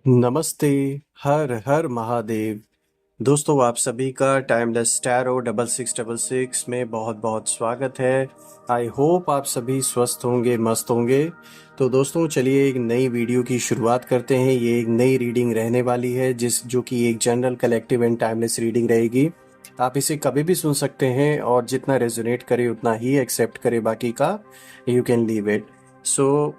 नमस्ते, हर हर महादेव। दोस्तों आप सभी का टाइमलेस टैरो 6666 में बहुत बहुत स्वागत है। आई होप आप सभी स्वस्थ होंगे, मस्त होंगे। तो दोस्तों चलिए एक नई वीडियो की शुरुआत करते हैं। ये एक नई रीडिंग रहने वाली है जो कि एक general collective and timeless reading रहेगी। आप इसे कभी भी सुन सकते हैं और जितना रेजोनेट करे उतना ही एक्सेप्ट करे, बाकी का यू कैन लीव इट। सो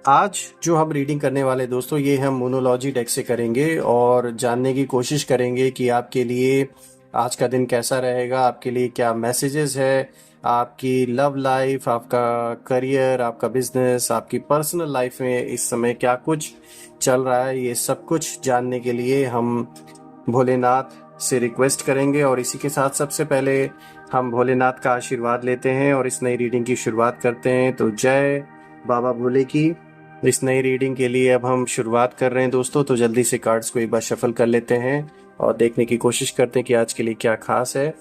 आज जो हम रीडिंग करने वाले दोस्तों, ये हम मोनोलॉजी डेक से करेंगे और जानने की कोशिश करेंगे कि आपके लिए आज का दिन कैसा रहेगा, आपके लिए क्या मैसेजेस है, आपकी लव लाइफ, आपका करियर, आपका बिजनेस, आपकी पर्सनल लाइफ में इस समय क्या कुछ चल रहा है। ये सब कुछ जानने के लिए हम भोलेनाथ से रिक्वेस्ट करेंगे और इसी के साथ सबसे पहले हम भोलेनाथ का आशीर्वाद लेते हैं और इस नई रीडिंग की शुरुआत करते हैं। तो जय बाबा भोले की। इस नई रीडिंग के लिए अब हम शुरुआत कर रहे हैं दोस्तों। तो जल्दी से कार्ड्स को एक बार शफल कर लेते हैं और देखने की कोशिश करते हैं कि आज के लिए क्या खास है।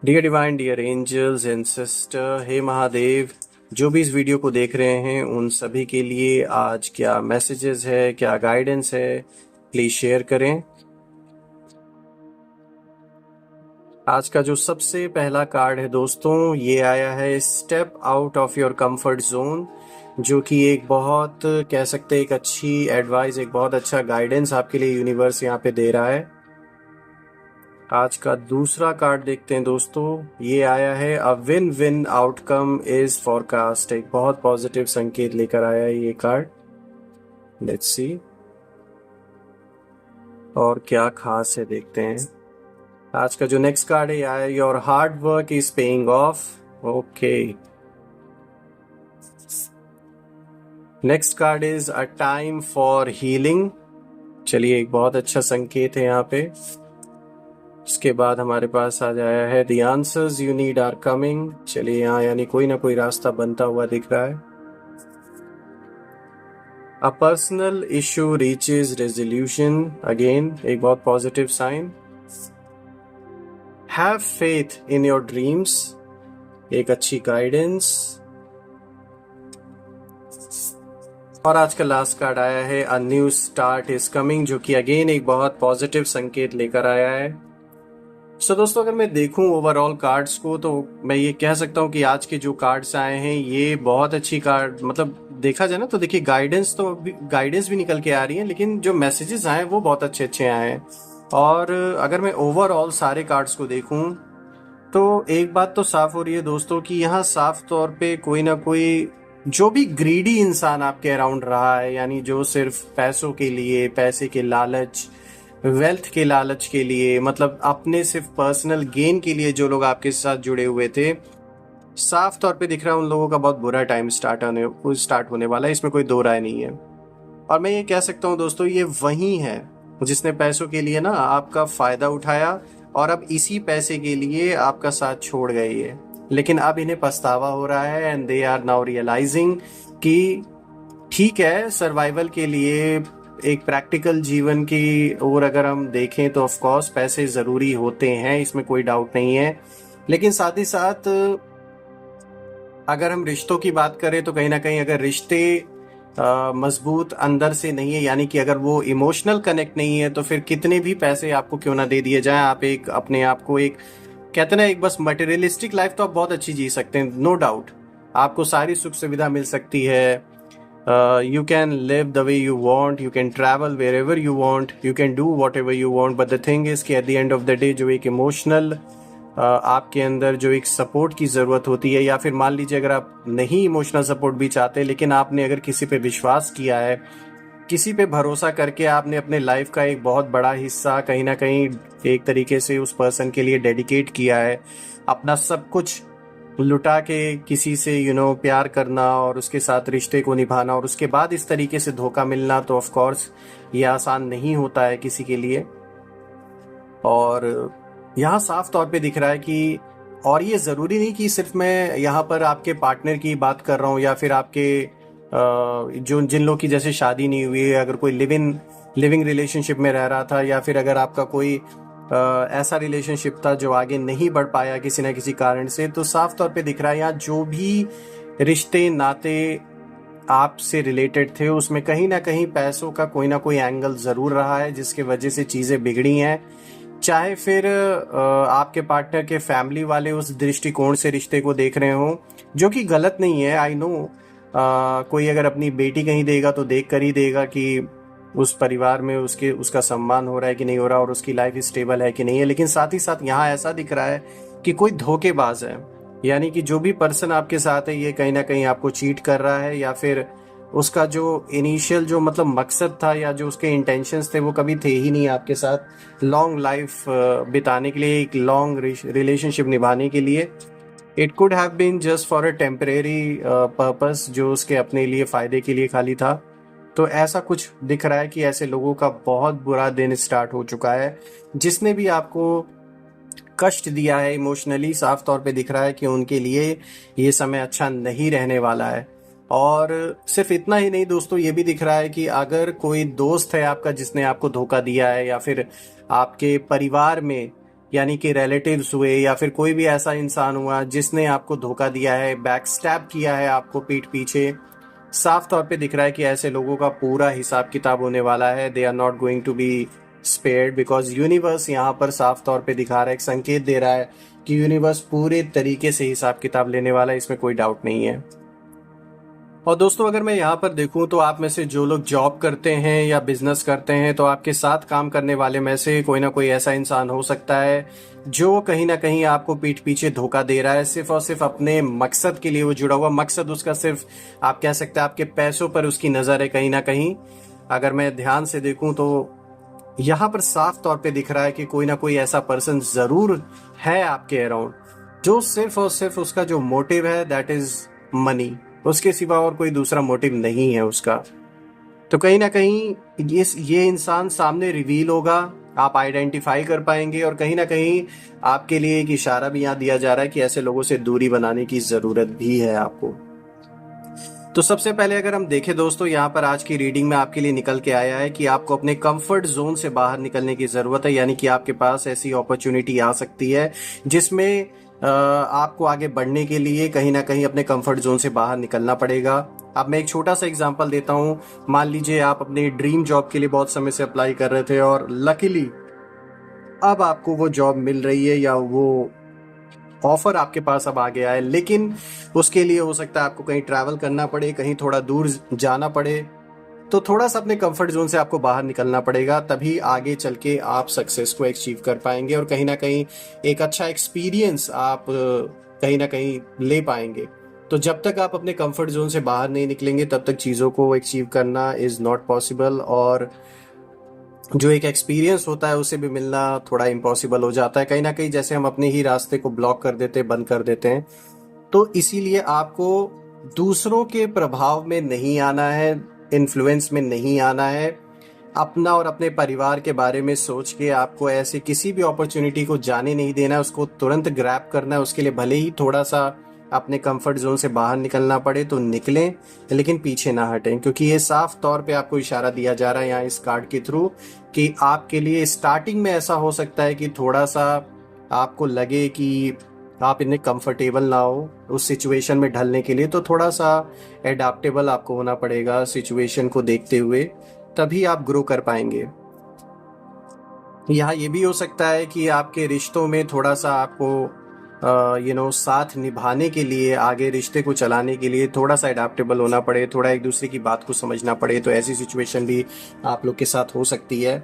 Dear divine, dear angels and sister, हे महादेव, जो भी इस वीडियो को देख रहे हैं उन सभी के लिए आज क्या मैसेजेस है, क्या गाइडेंस है, प्लीज शेयर करें। आज का जो सबसे पहला कार्ड है दोस्तों, ये आया है step out of your comfort zone, जो कि एक बहुत कह सकते हैं एक अच्छी एडवाइस, एक बहुत अच्छा गाइडेंस आपके लिए यूनिवर्स यहाँ पे दे रहा है। आज का दूसरा कार्ड देखते हैं दोस्तों, ये आया है a win win outcome is forecast. एक बहुत पॉजिटिव संकेत लेकर आया है ये कार्ड। लेट्स सी और क्या खास है, देखते हैं। आज का जो नेक्स्ट कार्ड है ये आया your hard work is paying off. Okay, next card is a time for healing. चलिए, एक बहुत अच्छा संकेत है यहाँ पे। उसके बाद हमारे पास आ जाया है the answers you need are coming. चलिए, यहाँ यानी कोई ना कोई रास्ता बनता हुआ दिख रहा है। A personal issue reaches resolution, again एक बहुत positive sign. Have faith in your dreams, एक अच्छी गाइडेंस। और आज का लास्ट कार्ड आया है a new start is coming, जो कि अगेन एक बहुत पॉजिटिव संकेत लेकर आया है। सो दोस्तों, अगर मैं देखूं ओवरऑल कार्ड्स को तो मैं ये कह सकता हूं कि आज के जो कार्ड्स आए हैं ये बहुत अच्छी कार्ड, मतलब देखा जाए ना तो देखिए गाइडेंस भी निकल के आ रही है, लेकिन जो मैसेजेस आए वो बहुत अच्छे अच्छे आए हैं। और अगर मैं ओवरऑल सारे कार्ड्स को देखूं तो एक बात तो साफ हो रही है दोस्तों कि यहाँ साफ तौर पे कोई ना कोई जो भी ग्रीडी इंसान आपके अराउंड रहा है, यानी जो सिर्फ पैसों के लिए, पैसे के लालच, वेल्थ के लालच के लिए, मतलब अपने सिर्फ पर्सनल गेन के लिए जो लोग आपके साथ जुड़े हुए थे, साफ तौर पे दिख रहा है उन लोगों का बहुत बुरा टाइम स्टार्ट होने वाला है। इसमें कोई दो राय नहीं है। और मैं ये कह सकता हूँ दोस्तों, ये वही है जिसने पैसों के लिए ना आपका फायदा उठाया और अब इसी पैसे के लिए आपका साथ छोड़ गए ये। लेकिन अब इन्हें पछतावा हो रहा है and they are now realising कि ठीक है, सर्वाइवल के लिए एक प्रैक्टिकल जीवन की ओर अगर हम देखें तो ऑफ कोर्स पैसे ज़रूरी होते हैं, इसमें कोई डाउट नहीं है। लेकिन साथ ही साथ अगर हम रिश्तों की बात करें तो कहीं ना कहीं अगर रिश्ते मजबूत अंदर से नहीं है, यानी कि अगर वो इमोशनल कनेक्ट नहीं है, तो फिर कितने भी पैसे आपको क्यों ना दे दिए जाएं, आप एक अपने आप को एक कहते ना एक बस मटेरियलिस्टिक लाइफ तो आप बहुत अच्छी जी सकते हैं, नो डाउट। आपको सारी सुख सुविधा मिल सकती है, you can live the way you want, you can travel wherever you want, you can do whatever you want, but the thing is कि at the end of the day जो एक emotional आपके अंदर जो एक सपोर्ट की ज़रूरत होती है, या फिर मान लीजिए अगर आप नहीं इमोशनल सपोर्ट भी चाहते, लेकिन आपने अगर किसी पे विश्वास किया है, किसी पे भरोसा करके आपने अपने लाइफ का एक बहुत बड़ा हिस्सा कहीं ना कहीं एक तरीके से उस पर्सन के लिए डेडिकेट किया है, अपना सब कुछ लुटा के किसी से प्यार करना और उसके साथ रिश्ते को निभाना, और उसके बाद इस तरीके से धोखा मिलना, तो ऑफ कोर्स ये आसान नहीं होता है किसी के लिए। और यहाँ साफ तौर पे दिख रहा है कि, और ये ज़रूरी नहीं कि सिर्फ मैं यहाँ पर आपके पार्टनर की बात कर रहा हूँ या फिर आपके जो जिन लोग की जैसे शादी नहीं हुई है, अगर कोई लिविंग रिलेशनशिप में रह रहा था, या फिर अगर आपका कोई ऐसा रिलेशनशिप था जो आगे नहीं बढ़ पाया किसी न किसी कारण से, तो साफ तौर पे दिख रहा है यहाँ जो भी रिश्ते नाते आपसे रिलेटेड थे उसमें कहीं ना कहीं पैसों का कोई ना कोई एंगल ज़रूर रहा है जिसकी वजह से चीज़ें बिगड़ी हैं। चाहे फिर आपके पार्टनर के फैमिली वाले उस दृष्टिकोण से रिश्ते को देख रहे हों, जो कि गलत नहीं है, आई नो। कोई अगर अपनी बेटी कहीं देगा तो देख कर ही देगा कि उस परिवार में उसका सम्मान हो रहा है कि नहीं हो रहा और उसकी लाइफ स्टेबल है कि नहीं है। लेकिन साथ ही साथ यहाँ ऐसा दिख रहा है कि कोई धोखेबाज है, यानी कि जो भी पर्सन आपके साथ है ये कहीं ना कहीं आपको चीट कर रहा है, या फिर उसका जो इनिशियल जो मतलब मकसद था या जो उसके इंटेंशंस थे वो कभी थे ही नहीं आपके साथ लॉन्ग लाइफ बिताने के लिए, एक लॉन्ग रिलेशनशिप निभाने के लिए। It could have been just for a temporary purpose, जो उसके अपने लिए फ़ायदे के लिए खाली था। तो ऐसा कुछ दिख रहा है कि ऐसे लोगों का बहुत बुरा दिन स्टार्ट हो चुका है। जिसने भी आपको कष्ट दिया है इमोशनली, साफ तौर पे दिख रहा है कि उनके लिए ये समय अच्छा नहीं रहने वाला है। और सिर्फ इतना ही नहीं दोस्तों, ये भी दिख रहा है कि अगर कोई दोस्त है आपका जिसने आपको धोखा दिया है, या फिर आपके परिवार में यानी कि रिलेटिव्स हुए, या फिर कोई भी ऐसा इंसान हुआ जिसने आपको धोखा दिया है, बैक स्टैब किया है आपको पीठ पीछे, साफ तौर पे दिख रहा है कि ऐसे लोगों का पूरा हिसाब किताब होने वाला है। They are not going to be spared, because universe यहाँ पर साफ तौर पे दिखा रहा है, एक संकेत दे रहा है कि यूनिवर्स पूरे तरीके से हिसाब किताब लेने वाला है, इसमें कोई डाउट नहीं है। और दोस्तों अगर मैं यहाँ पर देखूं तो आप में से जो लोग जॉब करते हैं या बिजनेस करते हैं, तो आपके साथ काम करने वाले में से कोई ना कोई ऐसा इंसान हो सकता है जो कहीं ना कहीं आपको पीठ पीछे धोखा दे रहा है, सिर्फ और सिर्फ अपने मकसद के लिए वो जुड़ा हुआ। मकसद उसका सिर्फ आप कह सकते हैं आपके पैसों पर उसकी नज़र है कहीं ना कहीं। अगर मैं ध्यान से देखूं तो यहाँ पर साफ तौर पे दिख रहा है कि कोई ना कोई ऐसा पर्सन ज़रूर है आपके अराउंड जो सिर्फ और सिर्फ उसका जो मोटिव है दैट इज़ मनी, उसके सिवा और कोई दूसरा मोटिव नहीं है उसका। तो कहीं ना कहीं ये इंसान सामने रिवील होगा, आप आइडेंटिफाई कर पाएंगे, और कहीं ना कहीं आपके लिए एक इशारा भी यहाँ दिया जा रहा है कि ऐसे लोगों से दूरी बनाने की ज़रूरत भी है आपको। तो सबसे पहले अगर हम देखें दोस्तों, यहाँ पर आज की रीडिंग में आपके लिए निकल के आया है कि आपको अपने कंफर्ट जोन से बाहर निकलने की ज़रूरत है, यानी कि आपके पास ऐसी अपॉर्चुनिटी आ सकती है जिसमें आपको आगे बढ़ने के लिए कहीं ना कहीं अपने कंफर्ट जोन से बाहर निकलना पड़ेगा। अब मैं एक छोटा सा एग्जांपल देता हूँ। मान लीजिए आप अपने ड्रीम जॉब के लिए बहुत समय से अप्लाई कर रहे थे और लकीली अब आपको वो जॉब मिल रही है या वो ऑफर आपके पास अब आ गया है, लेकिन उसके लिए हो सकता है आपको कहीं ट्रैवल करना पड़े, कहीं थोड़ा दूर जाना पड़े। तो थोड़ा सा अपने कंफर्ट जोन से आपको बाहर निकलना पड़ेगा, तभी आगे चल के आप सक्सेस को अचीव कर पाएंगे और कहीं ना कहीं एक अच्छा एक्सपीरियंस आप कहीं ना कहीं ले पाएंगे। तो जब तक आप अपने कंफर्ट जोन से बाहर नहीं निकलेंगे तब तक चीज़ों को अचीव करना इज़ नॉट पॉसिबल, और जो एक एक्सपीरियंस होता है उसे भी मिलना थोड़ा इम्पॉसिबल हो जाता है। कहीं ना कहीं जैसे हम अपने ही रास्ते को ब्लॉक कर देते, बंद कर देते हैं। तो इसीलिए आपको दूसरों के प्रभाव में नहीं आना है, इन्फ्लुएंस में नहीं आना है। अपना और अपने परिवार के बारे में सोच के आपको ऐसे किसी भी अपॉर्चुनिटी को जाने नहीं देना है, उसको तुरंत ग्रैब करना है। उसके लिए भले ही थोड़ा सा अपने कंफर्ट जोन से बाहर निकलना पड़े तो निकलें, लेकिन पीछे ना हटें, क्योंकि ये साफ तौर पे आपको इशारा दिया जा रहा है यहाँ इस कार्ड के थ्रू कि आपके लिए स्टार्टिंग में ऐसा हो सकता है कि थोड़ा सा आपको लगे कि आप इतने कंफर्टेबल ना हो उस सिचुएशन में ढलने के लिए। तो थोड़ा सा एडाप्टेबल आपको होना पड़ेगा सिचुएशन को देखते हुए, तभी आप ग्रो कर पाएंगे। यहाँ ये भी हो सकता है कि आपके रिश्तों में थोड़ा सा आपको साथ निभाने के लिए, आगे रिश्ते को चलाने के लिए थोड़ा सा एडाप्टेबल होना पड़े, थोड़ा एक दूसरे की बात को समझना पड़े। तो ऐसी सिचुएशन भी आप लोग के साथ हो सकती है।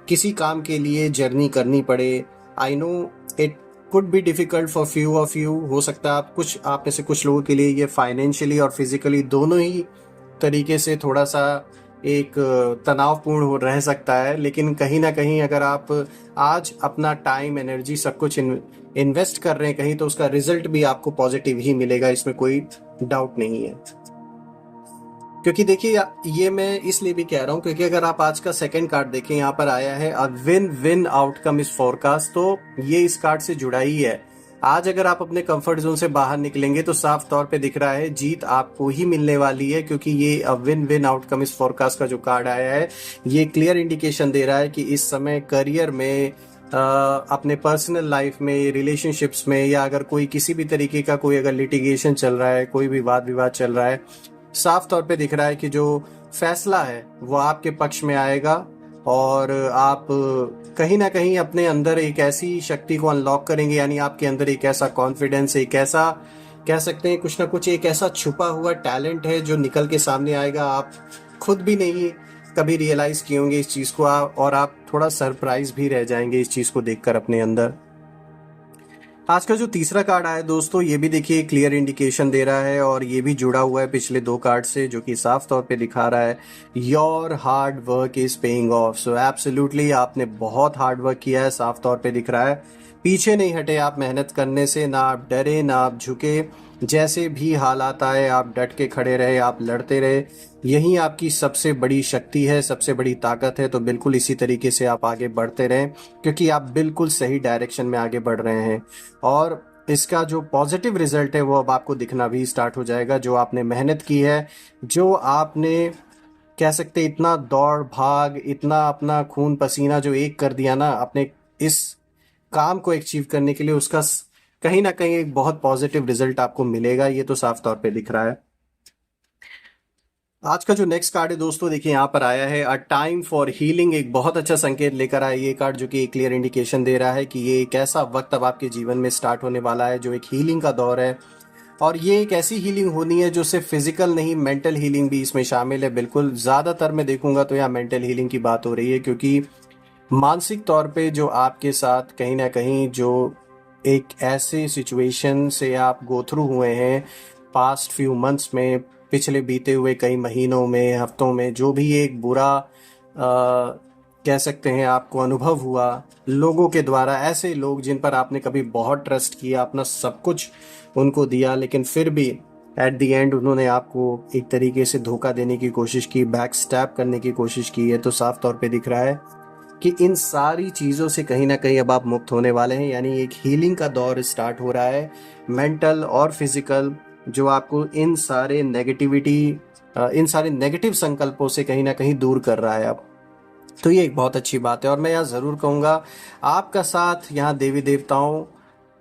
किसी काम के लिए जर्नी करनी पड़े, I know it could be difficult for few of you. हो सकता है आप में से कुछ लोगों के लिए ये फाइनेंशियली और फिजिकली दोनों ही तरीके से थोड़ा सा एक तनावपूर्ण हो रह सकता है, लेकिन कहीं ना कहीं अगर आप आज अपना टाइम, एनर्जी, सब कुछ इन्वेस्ट कर रहे हैं कहीं, तो उसका रिजल्ट भी आपको पॉजिटिव ही मिलेगा, इसमें कोई डाउट नहीं है। क्योंकि देखिए ये मैं इसलिए भी कह रहा हूँ क्योंकि अगर आप आज का सेकंड कार्ड देखें, यहाँ पर आया है a win win outcome is forecast, तो ये इस कार्ड से जुड़ा ही है। आज अगर आप अपने कंफर्ट जोन से बाहर निकलेंगे तो साफ तौर पे दिख रहा है जीत आपको ही मिलने वाली है, क्योंकि ये a win win outcome is forecast का जो कार्ड आया है ये क्लियर इंडिकेशन दे रहा है कि इस समय करियर में, अपने पर्सनल लाइफ में, रिलेशनशिप्स में, या अगर कोई किसी भी तरीके का कोई अगर लिटिगेशन चल रहा है, कोई भी वाद विवाद चल रहा है, साफ तौर पे दिख रहा है कि जो फैसला है वो आपके पक्ष में आएगा और आप कहीं ना कहीं अपने अंदर एक ऐसी शक्ति को अनलॉक करेंगे, यानी आपके अंदर एक ऐसा कॉन्फिडेंस, एक ऐसा कह सकते हैं कुछ ना कुछ एक ऐसा छुपा हुआ टैलेंट है जो निकल के सामने आएगा। आप खुद भी नहीं कभी रियलाइज किए होंगे इस चीज को, और आप थोड़ा सरप्राइज भी रह जाएंगे इस चीज को देखकर अपने अंदर। आज का जो तीसरा कार्ड आया दोस्तों, ये भी देखिए क्लियर इंडिकेशन दे रहा है और ये भी जुड़ा हुआ है पिछले 2 कार्ड से, जो कि साफ तौर पे दिखा रहा है your hard work is paying off. So absolutely आपने बहुत हार्ड वर्क किया है, साफ तौर पे दिख रहा है। पीछे नहीं हटे आप मेहनत करने से, ना आप डरे ना आप झुके, जैसे भी हालात आए आप डट के खड़े रहे, आप लड़ते रहे। यही आपकी सबसे बड़ी शक्ति है, सबसे बड़ी ताकत है। तो बिल्कुल इसी तरीके से आप आगे बढ़ते रहें, क्योंकि आप बिल्कुल सही डायरेक्शन में आगे बढ़ रहे हैं और इसका जो पॉजिटिव रिजल्ट है वो अब आपको दिखना भी स्टार्ट हो जाएगा। जो आपने मेहनत की है, जो आपने कह सकते इतना दौड़ भाग, इतना अपना खून पसीना जो एक कर दिया ना अपने इस काम को अचीव करने के लिए, उसका कहीं ना कहीं एक बहुत पॉजिटिव रिजल्ट आपको मिलेगा। ये तो साफ तौर पे दिख रहा है। आज का जो नेक्स्ट कार्ड है दोस्तों, देखिए यहाँ पर आया है अ टाइम फॉर हीलिंग। एक बहुत अच्छा संकेत लेकर आया ये कार्ड, जो कि एक क्लियर इंडिकेशन दे रहा है कि ये एक ऐसा वक्त अब आपके जीवन में स्टार्ट होने वाला है जो एक हीलिंग का दौर है। और ये एक ऐसी हीलिंग होनी है जो सिर्फ फिजिकल नहीं, मेंटल हीलिंग भी इसमें शामिल है। बिल्कुल ज़्यादातर मैं देखूंगा तो यहाँ मेंटल हीलिंग की बात हो रही है, क्योंकि मानसिक तौर पे जो आपके साथ कहीं ना कहीं जो एक ऐसे सिचुएशन से आप गो थ्रू हुए हैं पास्ट फ्यू मंथ्स में, पिछले बीते हुए कई महीनों में, हफ्तों में, जो भी एक बुरा कह सकते हैं आपको अनुभव हुआ लोगों के द्वारा, ऐसे लोग जिन पर आपने कभी बहुत ट्रस्ट किया, अपना सब कुछ उनको दिया, लेकिन फिर भी एट द एंड उन्होंने आपको एक तरीके से धोखा देने की कोशिश की, बैक स्टैप करने की कोशिश की है। तो साफ तौर पे दिख रहा है कि इन सारी चीज़ों से कहीं ना कहीं अब आप मुक्त होने वाले हैं, यानी एक हीलिंग का दौर स्टार्ट हो रहा है, मेंटल और फिजिकल, जो आपको इन सारे नेगेटिव संकल्पों से कहीं ना कहीं दूर कर रहा है अब। तो ये एक बहुत अच्छी बात है। और मैं यहाँ ज़रूर कहूँगा आपका साथ यहाँ देवी देवताओं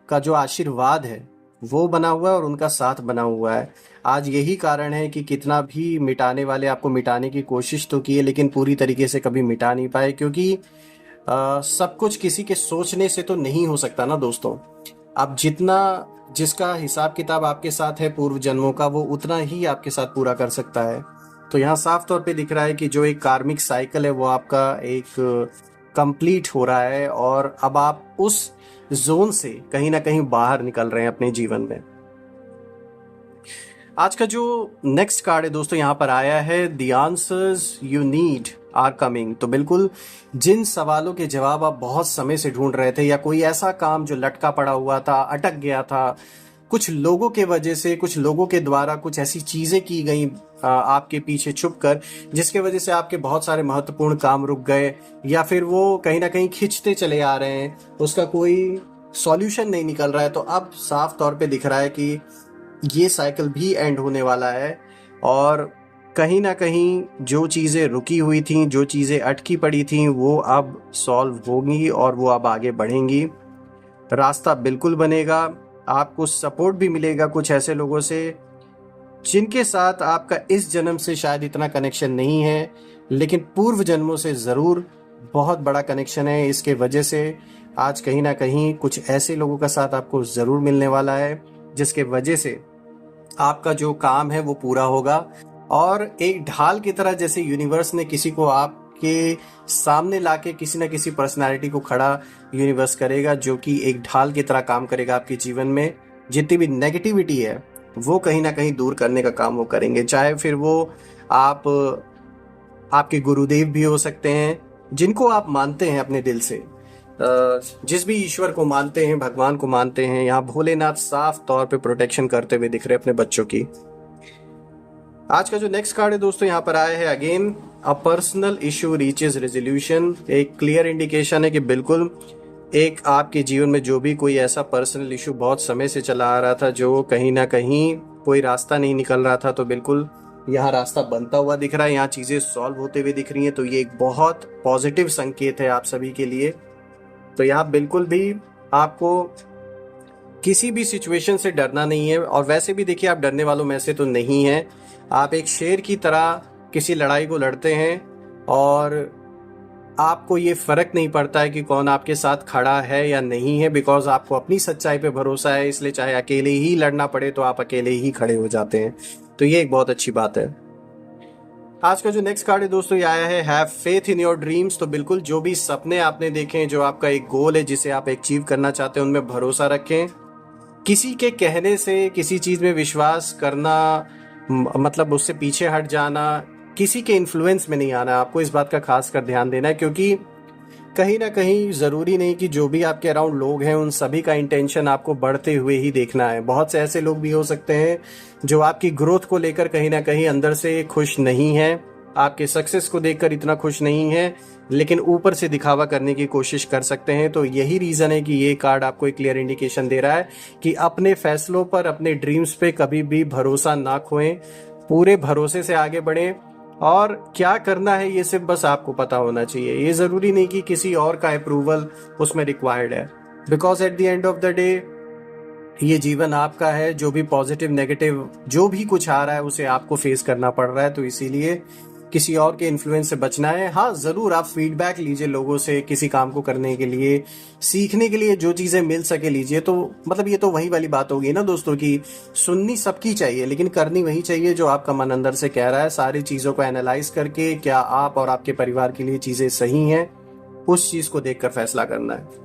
का जो आशीर्वाद है वो बना हुआ है और उनका साथ बना हुआ है। आज यही कारण है कि कितना भी मिटाने वाले आपको मिटाने की कोशिश तो की है, लेकिन पूरी तरीके से कभी मिटा नहीं पाए, क्योंकि सब कुछ किसी के सोचने से तो नहीं हो सकता ना दोस्तों। अब जितना जिसका हिसाब किताब आपके साथ है पूर्व जन्मों का, वो उतना ही आपके साथ पूरा कर सकता है। तो यहाँ साफ तौर पे दिख रहा है कि जो एक कार्मिक साइकिल है वो आपका एक कंप्लीट हो रहा है और अब आप उस जोन से कहीं ना कहीं बाहर निकल रहे हैं अपने जीवन में। आज का जो नेक्स्ट कार्ड है दोस्तों, यहाँ पर आया है the answers you need are coming. तो बिल्कुल जिन सवालों के जवाब आप बहुत समय से ढूंढ रहे थे, या कोई ऐसा काम जो लटका पड़ा हुआ था, अटक गया था, कुछ लोगों के वजह से, कुछ लोगों के द्वारा कुछ ऐसी चीजें की गई आपके पीछे छुपकर, जिसके वजह से आपके बहुत सारे महत्वपूर्ण काम रुक गए, या फिर वो कहीं ना कहीं खिंचते चले आ रहे हैं, उसका कोई सॉल्यूशन नहीं निकल रहा है। तो अब साफ तौर पे दिख रहा है कि ये साइकिल भी एंड होने वाला है और कहीं ना कहीं जो चीज़ें रुकी हुई थी, जो चीज़ें अटकी पड़ी थी, वो अब सॉल्व होंगी और वो अब आगे बढ़ेंगी। रास्ता बिल्कुल बनेगा, आपको सपोर्ट भी मिलेगा कुछ ऐसे लोगों से जिनके साथ आपका इस जन्म से शायद इतना कनेक्शन नहीं है, लेकिन पूर्व जन्मों से ज़रूर बहुत बड़ा कनेक्शन है। इसके वजह से आज कहीं ना कहीं कुछ ऐसे लोगों का साथ आपको ज़रूर मिलने वाला है, जिसके वजह से आपका जो काम है वो पूरा होगा। और एक ढाल की तरह जैसे यूनिवर्स ने किसी को आपके सामने लाके किसी ना किसी पर्सनालिटी को खड़ा यूनिवर्स करेगा, जो कि एक ढाल की तरह काम करेगा आपके जीवन में। जितनी भी नेगेटिविटी है वो कहीं ना कहीं दूर करने का काम वो करेंगे, चाहे फिर वो आप आपके गुरुदेव भी हो सकते हैं, जिनको आप मानते हैं अपने दिल से, जिस भी ईश्वर को मानते हैं, भगवान को मानते हैं। यहाँ भोलेनाथ साफ तौर पे प्रोटेक्शन करते हुए दिख रहे अपने बच्चों की। आज का जो नेक्स्ट कार्ड है दोस्तों, यहाँ पर आया है again a personal issue reaches resolution. एक क्लियर इंडिकेशन है कि बिल्कुल एक आपके जीवन में जो भी कोई ऐसा पर्सनल इशू बहुत समय से चला आ रहा था, जो कहीं ना कहीं कोई रास्ता नहीं निकल रहा था, तो बिल्कुल यहाँ रास्ता बनता हुआ दिख रहा है, यहाँ चीज़ें सॉल्व होते हुए दिख रही हैं। तो ये एक बहुत पॉजिटिव संकेत है आप सभी के लिए। तो यहाँ बिल्कुल भी आपको किसी भी सिचुएशन से डरना नहीं है, और वैसे भी देखिए आप डरने वालों में से तो नहीं हैं। आप एक शेर की तरह किसी लड़ाई को लड़ते हैं और आपको ये फर्क नहीं पड़ता है कि कौन आपके साथ खड़ा है या नहीं है, बिकॉज आपको अपनी सच्चाई पे भरोसा है, इसलिए चाहे अकेले ही लड़ना पड़े तो आप अकेले ही खड़े हो जाते हैं। तो ये एक बहुत अच्छी बात है। आज का जो नेक्स्ट कार्ड है दोस्तों ये आया है have faith in your dreams. तो बिल्कुल जो भी सपने आपने देखे हैं, जो आपका एक गोल है जिसे आप अचीव करना चाहते हैं, उनमें भरोसा रखें। किसी के कहने से किसी चीज में विश्वास करना मतलब उससे पीछे हट जाना, किसी के इन्फ्लुएंस में नहीं आना। आपको इस बात का खास कर ध्यान देना है, क्योंकि कहीं ना कहीं जरूरी नहीं कि जो भी आपके अराउंड लोग हैं उन सभी का इंटेंशन आपको बढ़ते हुए ही देखना है। बहुत से ऐसे लोग भी हो सकते हैं जो आपकी ग्रोथ को लेकर कहीं ना कहीं अंदर से खुश नहीं है, आपके सक्सेस को देखकर इतना खुश नहीं है, लेकिन ऊपर से दिखावा करने की कोशिश कर सकते हैं। तो यही रीजन है कि ये कार्ड आपको एक क्लियर इंडिकेशन दे रहा है कि अपने फैसलों पर, अपने ड्रीम्स पे कभी भी भरोसा ना खोएं, पूरे भरोसे से आगे बढ़ें। और क्या करना है ये सिर्फ बस आपको पता होना चाहिए। ये जरूरी नहीं कि किसी और का अप्रूवल उसमें रिक्वायर्ड है, because at the end of the day ये जीवन आपका है। जो भी पॉजिटिव नेगेटिव जो भी कुछ आ रहा है उसे आपको फेस करना पड़ रहा है। तो इसीलिए किसी और के इन्फ्लुएंस से बचना है। हाँ जरूर आप फीडबैक लीजिए लोगों से, किसी काम को करने के लिए, सीखने के लिए जो चीजें मिल सके लीजिए। तो मतलब ये तो वही वाली बात होगी ना दोस्तों की सुननी सबकी चाहिए, लेकिन करनी वही चाहिए जो आपका मन अंदर से कह रहा है। सारी चीजों को एनालाइज करके क्या आप और आपके परिवार के लिए चीजें सही हैं, उस चीज को देखकर फैसला करना है।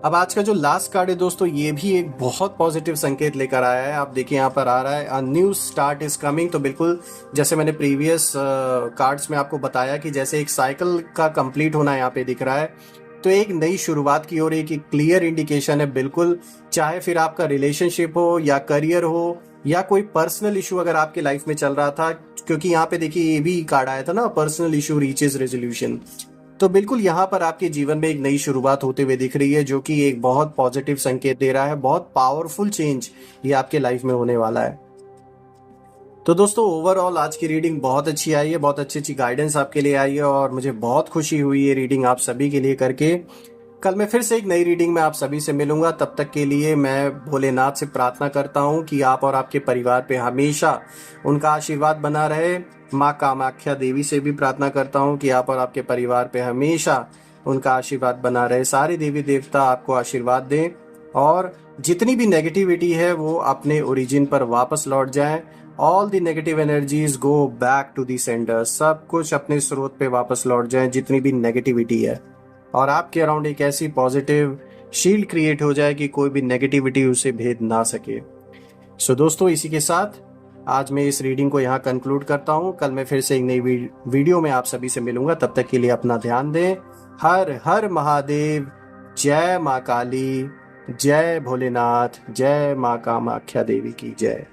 अब आज का जो लास्ट कार्ड है दोस्तों ये भी एक बहुत पॉजिटिव संकेत लेकर आया है। आप देखिए यहाँ पर आ रहा है a new start is coming. तो बिल्कुल जैसे मैंने प्रीवियस कार्ड्स में आपको बताया कि जैसे एक साइकिल का कंप्लीट होना यहाँ पे दिख रहा है, तो एक नई शुरुआत की ओर एक क्लियर इंडिकेशन है। बिल्कुल चाहे फिर आपका रिलेशनशिप हो या करियर हो या कोई पर्सनल इशू अगर आपके लाइफ में चल रहा था, क्योंकि यहाँ पे देखिए ये भी कार्ड आया था ना, पर्सनल इशू रीचेज रेजोल्यूशन। तो बिल्कुल यहाँ पर आपके जीवन में एक नई शुरुआत होते हुए दिख रही है, जो कि एक बहुत पॉजिटिव संकेत दे रहा है। बहुत पावरफुल चेंज ये आपके लाइफ में होने वाला है। तो दोस्तों ओवरऑल आज की रीडिंग बहुत अच्छी आई है, बहुत अच्छी अच्छी गाइडेंस आपके लिए आई है, और मुझे बहुत खुशी हुई है रीडिंग आप सभी के लिए करके। कल मैं फिर से एक नई रीडिंग में आप सभी से मिलूंगा। तब तक के लिए मैं भोलेनाथ से प्रार्थना करता हूँ कि आप और आपके परिवार पे हमेशा उनका आशीर्वाद बना रहे। माँ कामाख्या देवी से भी प्रार्थना करता हूँ कि आप और आपके परिवार पे हमेशा उनका आशीर्वाद बना रहे। सारे देवी देवता आपको आशीर्वाद दें और जितनी भी नेगेटिविटी है वो अपने ओरिजिन पर वापस लौट जाए। All the negative energies go back to the centre. सब कुछ अपने स्रोत पे वापस लौट जाए जितनी भी नेगेटिविटी है, और आपके अराउंड एक ऐसी पॉजिटिव शील्ड क्रिएट हो जाए कि कोई भी नेगेटिविटी उसे भेद ना सके। सो दोस्तों इसी के साथ आज मैं इस रीडिंग को यहाँ कंक्लूड करता हूँ। कल मैं फिर से एक नई वीडियो में आप सभी से मिलूंगा। तब तक के लिए अपना ध्यान दें। हर हर महादेव। जय माँ काली, जय भोलेनाथ, जय माँ कामाख्या देवी की जय।